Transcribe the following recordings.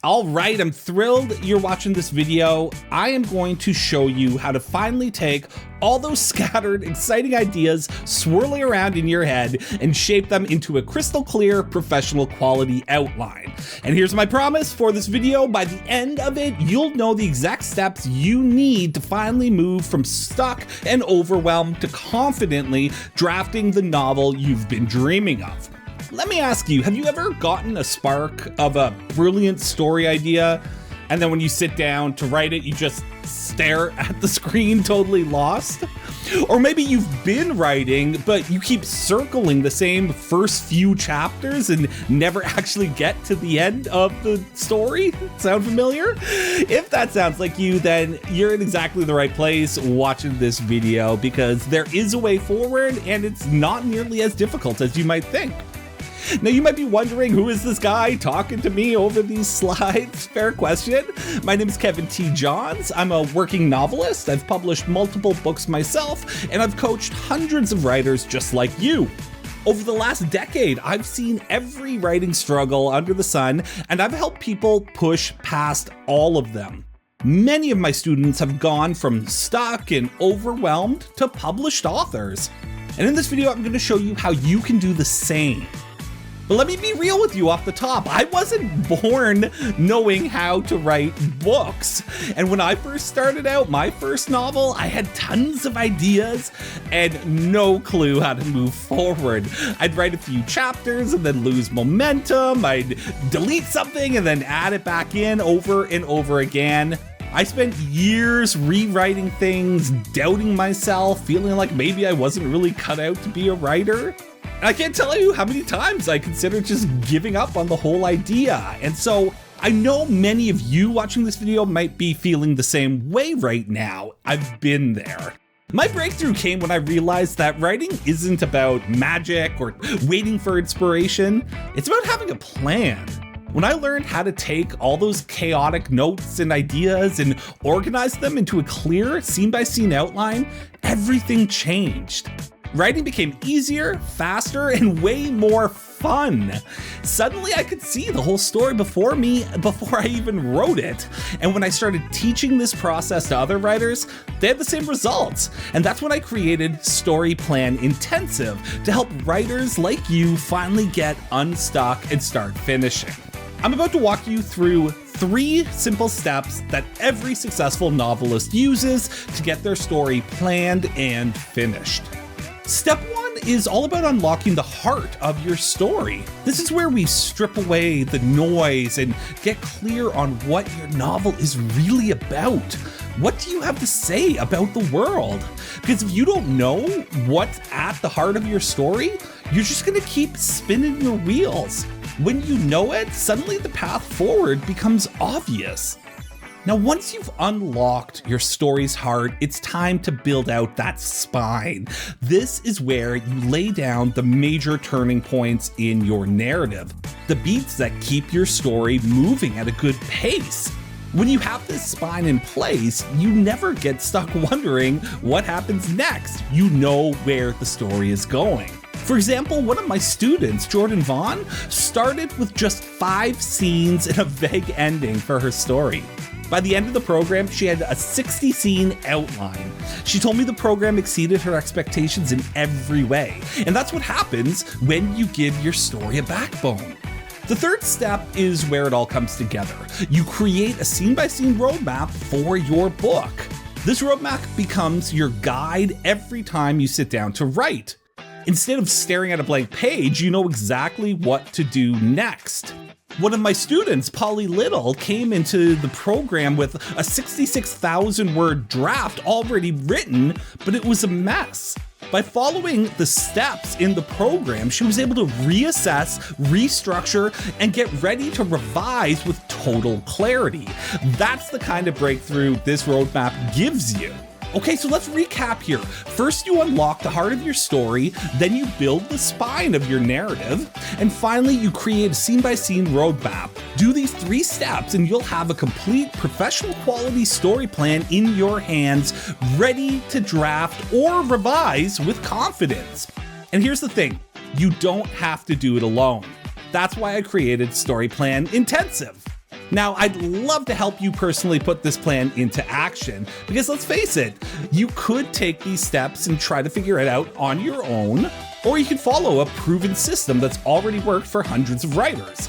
All right, I'm thrilled you're watching this video. I am going to show you how to finally take all those scattered, exciting ideas swirling around in your head and shape them into a crystal clear, professional quality outline. And here's my promise for this video. By the end of it, you'll know the exact steps you need to finally move from stuck and overwhelmed to confidently drafting the novel you've been dreaming of. Let me ask you, have you ever gotten a spark of a brilliant story idea, and then when you sit down to write it, you just stare at the screen totally lost? Or maybe you've been writing, but you keep circling the same first few chapters and never actually get to the end of the story? Sound familiar? If that sounds like you, then you're in exactly the right place watching this video, because there is a way forward and it's not nearly as difficult as you might think. Now you might be wondering, who is this guy talking to me over these slides? Fair question. My name is Kevin T. Johns. I'm a working novelist. I've published multiple books myself, and I've coached hundreds of writers just like you. Over the last decade, I've seen every writing struggle under the sun, and I've helped people push past all of them. Many of my students have gone from stuck and overwhelmed to published authors. And in this video, I'm going to show you how you can do the same. But let me be real with you off the top. I wasn't born knowing how to write books. And when I first started out, my first novel, I had tons of ideas and no clue how to move forward. I'd write a few chapters and then lose momentum. I'd delete something and then add it back in over and over again. I spent years rewriting things, doubting myself, feeling like maybe I wasn't really cut out to be a writer. I can't tell you how many times I considered just giving up on the whole idea. And so I know many of you watching this video might be feeling the same way right now. I've been there. My breakthrough came when I realized that writing isn't about magic or waiting for inspiration. It's about having a plan. When I learned how to take all those chaotic notes and ideas and organize them into a clear scene-by-scene outline, everything changed. Writing became easier, faster, and way more fun. Suddenly I could see the whole story before me before I even wrote it. And when I started teaching this process to other writers, they had the same results. And that's when I created Story Plan Intensive to help writers like you finally get unstuck and start finishing. I'm about to walk you through 3 simple steps that every successful novelist uses to get their story planned and finished. Step 1 is all about unlocking the heart of your story. This is where we strip away the noise and get clear on what your novel is really about. What do you have to say about the world? Because if you don't know what's at the heart of your story, you're just gonna keep spinning your wheels. When you know it, suddenly the path forward becomes obvious. Now, once you've unlocked your story's heart, it's time to build out that spine. This is where you lay down the major turning points in your narrative, the beats that keep your story moving at a good pace. When you have this spine in place, you never get stuck wondering what happens next. You know where the story is going. For example, one of my students, Jordan Vaughn, started with just 5 scenes and a vague ending for her story. By the end of the program, she had a 60-scene outline. She told me the program exceeded her expectations in every way. And that's what happens when you give your story a backbone. The third step is where it all comes together. You create a scene-by-scene roadmap for your book. This roadmap becomes your guide every time you sit down to write. Instead of staring at a blank page, you know exactly what to do next. One of my students, Polly Little, came into the program with a 66,000 word draft already written, but it was a mess. By following the steps in the program, she was able to reassess, restructure, and get ready to revise with total clarity. That's the kind of breakthrough this roadmap gives you. Okay, so let's recap here. First, you unlock the heart of your story, then you build the spine of your narrative, and finally, you create a scene-by-scene roadmap. Do these 3 steps and you'll have a complete professional quality story plan in your hands, ready to draft or revise with confidence. And here's the thing, you don't have to do it alone. That's why I created Story Plan Intensive. Now, I'd love to help you personally put this plan into action, because let's face it, you could take these steps and try to figure it out on your own, or you could follow a proven system that's already worked for hundreds of writers.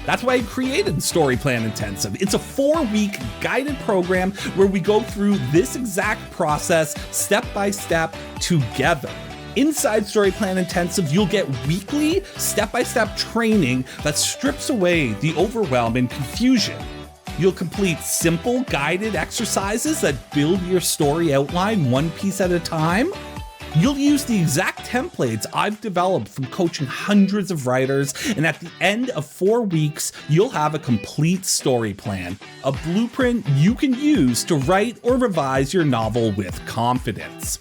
That's why I created Story Plan Intensive. It's a 4-week guided program where we go through this exact process step by step together. Inside Story Plan Intensive, you'll get weekly, step-by-step training that strips away the overwhelm and confusion. You'll complete simple, guided exercises that build your story outline one piece at a time. You'll use the exact templates I've developed from coaching hundreds of writers, and at the end of 4 weeks, you'll have a complete story plan, a blueprint you can use to write or revise your novel with confidence.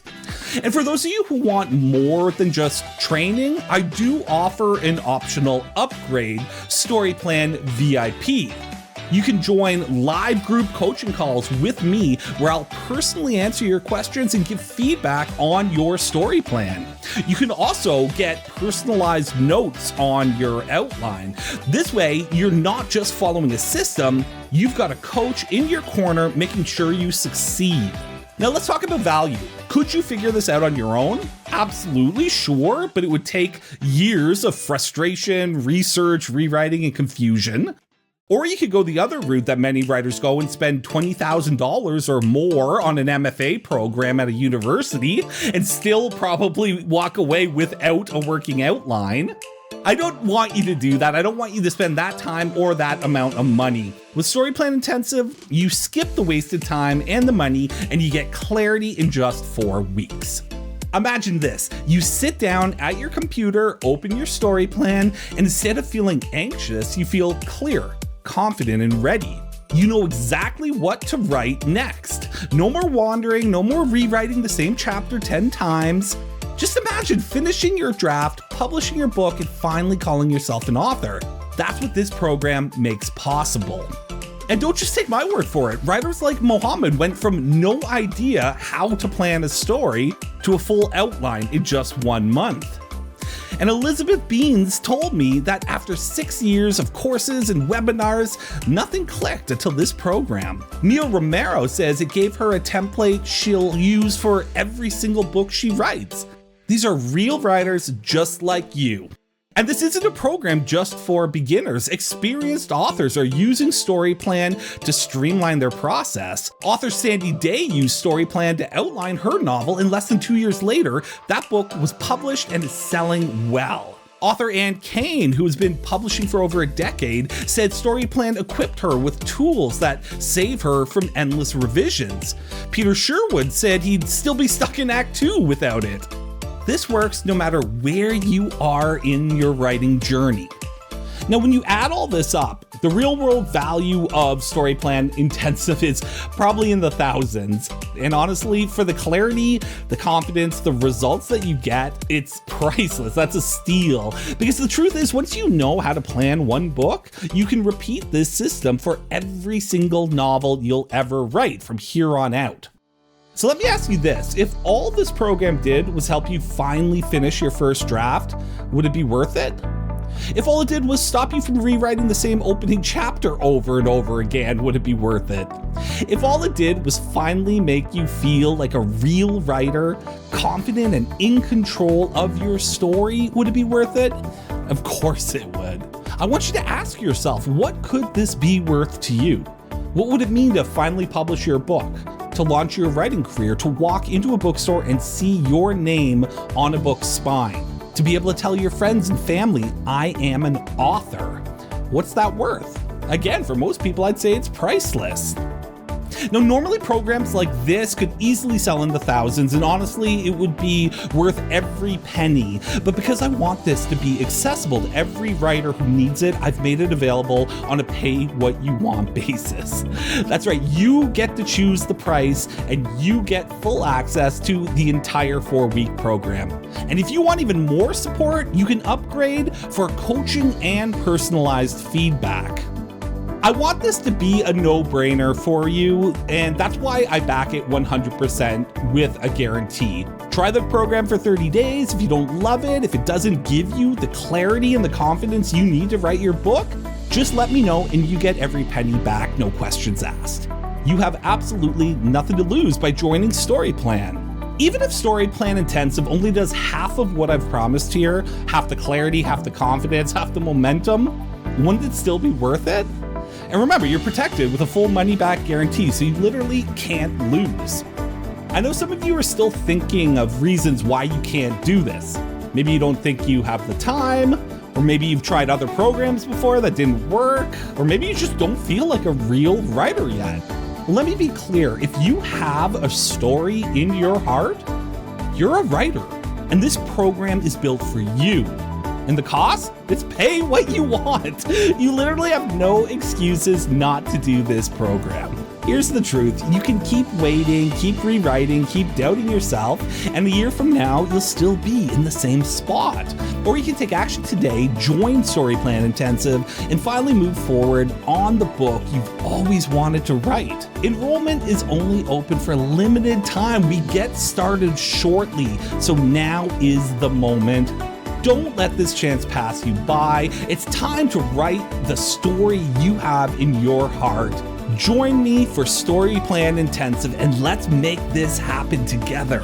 And for those of you who want more than just training, I do offer an optional upgrade, Story Plan VIP. You can join live group coaching calls with me where I'll personally answer your questions and give feedback on your story plan. You can also get personalized notes on your outline. This way, you're not just following a system, you've got a coach in your corner making sure you succeed. Now let's talk about value. Could you figure this out on your own? Absolutely, sure, but it would take years of frustration, research, rewriting, and confusion. Or you could go the other route that many writers go and spend $20,000 or more on an MFA program at a university and still probably walk away without a working outline. I don't want you to do that. I don't want you to spend that time or that amount of money. With Story Plan Intensive, you skip the wasted time and the money, and you get clarity in just 4 weeks. Imagine this, you sit down at your computer, open your story plan, and instead of feeling anxious, you feel clear, confident, and ready. You know exactly what to write next. No more wandering, no more rewriting the same chapter 10 times. Just imagine finishing your draft, publishing your book, and finally calling yourself an author. That's what this program makes possible. And don't just take my word for it. Writers like Mohammed went from no idea how to plan a story to a full outline in just 1 month. And Elizabeth Beans told me that after 6 years of courses and webinars, nothing clicked until this program. Mia Romero says it gave her a template she'll use for every single book she writes. These are real writers just like you. And this isn't a program just for beginners. Experienced authors are using Story Plan to streamline their process. Author Sandy Day used Story Plan to outline her novel, and less than 2 years later, that book was published and is selling well. Author Anne Kane, who has been publishing for over a decade, said Story Plan equipped her with tools that save her from endless revisions. Peter Sherwood said he'd still be stuck in Act 2 without it. This works no matter where you are in your writing journey. Now, when you add all this up, the real-world value of Story Plan Intensive is probably in the thousands. And honestly, for the clarity, the confidence, the results that you get, it's priceless. That's a steal. Because the truth is, once you know how to plan one book, you can repeat this system for every single novel you'll ever write from here on out. So let me ask you this, if all this program did was help you finally finish your first draft, would it be worth it? If all it did was stop you from rewriting the same opening chapter over and over again, would it be worth it? If all it did was finally make you feel like a real writer, confident and in control of your story, would it be worth it? Of course it would. I want you to ask yourself, what could this be worth to you? What would it mean to finally publish your book? To launch your writing career, to walk into a bookstore and see your name on a book's spine, to be able to tell your friends and family, I am an author. What's that worth? Again, for most people, I'd say it's priceless. Now, normally programs like this could easily sell in the thousands, and honestly, it would be worth every penny. But because I want this to be accessible to every writer who needs it, I've made it available on a pay-what-you-want basis. That's right, you get to choose the price, and you get full access to the entire 4-week program. And if you want even more support, you can upgrade for coaching and personalized feedback. I want this to be a no-brainer for you, and that's why I back it 100% with a guarantee. Try the program for 30 days. If you don't love it, if it doesn't give you the clarity and the confidence you need to write your book, Just let me know and you get every penny back, no questions asked. You have absolutely nothing to lose by joining StoryPlan. Even if StoryPlan Intensive only does half of what I've promised here, half the clarity, half the confidence, half the momentum, wouldn't it still be worth it? And remember, you're protected with a full money-back guarantee, so you literally can't lose. I know some of you are still thinking of reasons why you can't do this. Maybe you don't think you have the time, or maybe you've tried other programs before that didn't work, or maybe you just don't feel like a real writer yet. Let me be clear, if you have a story in your heart, you're a writer, and this program is built for you. And the cost? It's pay what you want. You literally have no excuses not to do this program. Here's the truth, you can keep waiting, keep rewriting, keep doubting yourself, and a year from now, you'll still be in the same spot. Or you can take action today, join StoryPlan Intensive, and finally move forward on the book you've always wanted to write. Enrollment is only open for a limited time. We get started shortly, so now is the moment. Don't let this chance pass you by. It's time to write the story you have in your heart. Join me for StoryPlan Intensive and let's make this happen together.